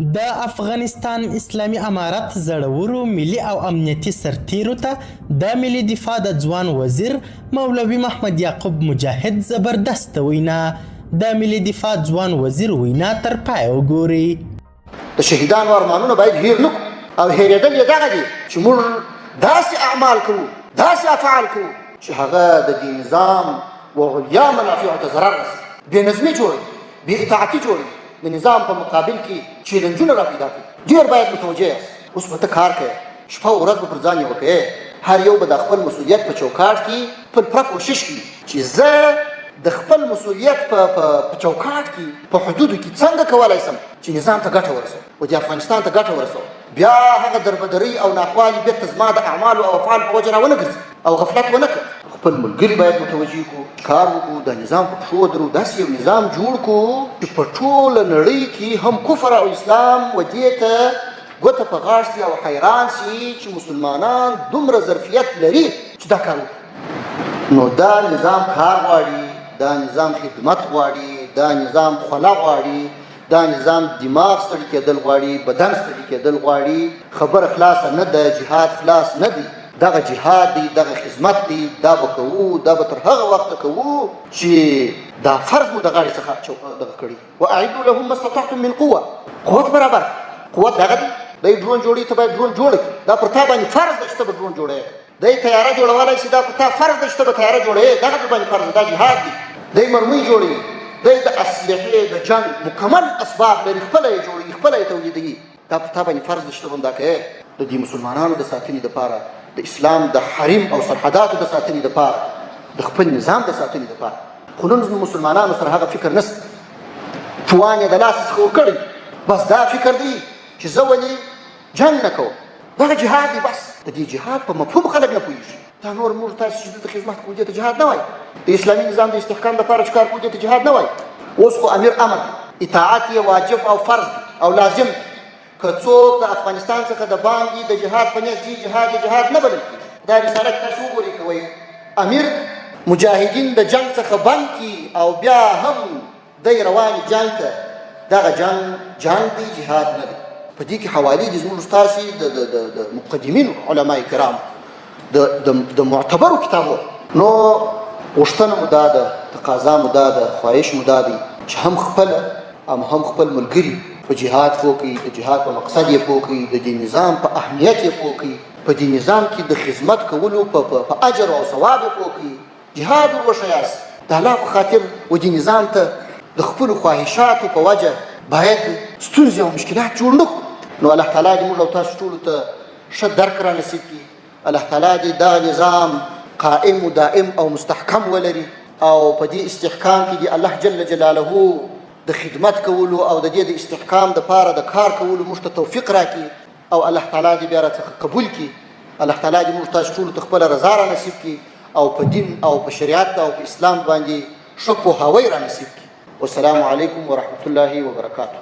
د افغانستان اسلامي امارت زړورو ملي او امنیتي سرتیرو ته د ملي دفاع د ځوان وزیر مولوي محمد یعقوب مجاهد زبردست وینا. د ملي دفاع ځوان وزیر وینا تر پایه وګورئ. د شهیدانو ارمانونه باید هیر نه کړو او هیرېدل یې دغه دي چې موږ داسې اعمال کوو، داسې افعال کوو چې هغه د دې نظام وعلیا منافعو ته ضرر رسوي، بېنظمي جوړوي، بېاطاعتي جوړوي، د نظام په مقابل کې چیلنجونه را پیدا کوي. ډېر باید متوجه یاست. اوس به ته کار کوې، شپه او ورځ به پر ځان یې وکړې. هر یو به د خپل مسؤلیت په چوکاټ کې پل پوره کوشش کوي چې زه د خپل مسؤلیت په چوکاټ کې په حدودو کې څنګه کولی شم چې نظام ته ګټه ورسوم او د افغانستان ته ګټه ورسوم. بیا هغه دربدرۍ او ناخوالې بېرته زما د اعمالو او افعالو په وجه راونه ګرځي او غفلت ونه کړم. خپل ملګري باید متوجه کړو، کار وکړو، د نظام په پښو درو، داسې یو نظام جوړ کړو چې په ټوله نړۍ کې هم کفر او اسلام ودې ته ګوته په غاښ شي او حیران شي چې مسلمانان دومره ظرفیت لري چې دا کار وکړي. نو دا نظام کار غواړي، دا نظام خدمت غواړي، دا نظام خوله غواړي، دا نظام دماغ ستړي کېدل غواړي، بدن ستړي کېدل غواړي. خبره خلاصه نه ده، جهاد خلاص نه دی. دغه جهاد دی، دغه خدمت دی، دا به کوو، دا به تر هغه وخته کوو چې دا فرض مو د غاړې څخه دغه کړي. واعدوا لهم ما استطعتم من قوه، قوت برابر. قوت دغه دی، دی ډرون جوړوي، ته باید ډرون جوړ کړي. دا پر تا باندې فرض ده چې ته به ډرون جوړوې. دی تیاره جوړولی شي، دا پر تا فرض ده چې ته به تیاره جوړوې. دغه در باندې فرض ده، دا جهاد دی. دی مرمۍ جوړوي، دی د اسلحې د جنګ مکمل اسباب لري، خپله یې جوړوي، خپله یې تولیدوي. دا پر تا باندې فرض ده چې ته به همدا کوې. د دې مسلمانانو د ساتنې دپاره، د اسلام د حریم او سرحداتو د ساتنې دپاره، د خپل نظام د ساتنې دپاره. خو نن مسلمانانو سره هغه فکر نشته. توان یې د لاسه څخه ورکړی، بس دا فکر دی چې زه ولې جنګ نه کوم. دغه جهاد دی. بس د دې جهاد په مفهوم خلک نه پوهېږي. دا نور موږ تاسو چې دلته خدمت کوو دې ته جهاد نه وایي. د اسلامي نظام د استحکام دپاره چې کار کوو دې ته جهاد نه وایي. اوس خو امیر امر، اطاعت یې واجب او فرض او لازم. که څوک د افغانستان څخه د باندې د جهاد په نیت ځي، جهاد یې جهاد نه بلل کېږي. دا رساله کې تاسو وګورئ که وایي امیر مجاهدین د جنګ څخه بند کړي او بیا هم دی روانې جنګ ته، دغه جنګ دی، جهاد نه دی. په دې کې حوالې دي زموږ ستاسې د مقدمینو علمای کرامو د معتبرو کتابونو. نو غوښتنه مو دا ده، تقاضا مو دا ده، خواهش مو دا دی چې هم خپله هم خپل ملګري په جهاد پوه کړي، د جهاد په مقصد یې پوه کړي، د دې نظام په اهمیت یې پوه کړي، په دې نظام کې د خدمت کولو په اجر او ثواب یې پوه کړي. جهاد ور وښیاست د الله په خاطر و دې نظام ته د خپلو خواهشاتو په وجه باید ستونزې او مشکلات جوړ نه کړو. نو الله تعالی دې موږ او تاسو ټولو ته ښه درک را نصیب کړي. الله تعالی دې دغه نظام قائم و دائم او مستحکم ولري او په دې استحکام کې دې الله جل جلاله د خدمت کولو او د دې د استحکام دپاره د کار کولو موږ ته توفیق راکړي او الله تعالی دې بیا راڅخه قبول کړي. الله تعالی دې موږ تاسو ټولو ته خپله رضا را نصیب کړي او په دین او په شریعت او په اسلام باندې ښه پوهاوی را نصیب کړي. والسلام علیکم ورحمة الله وبرکاته.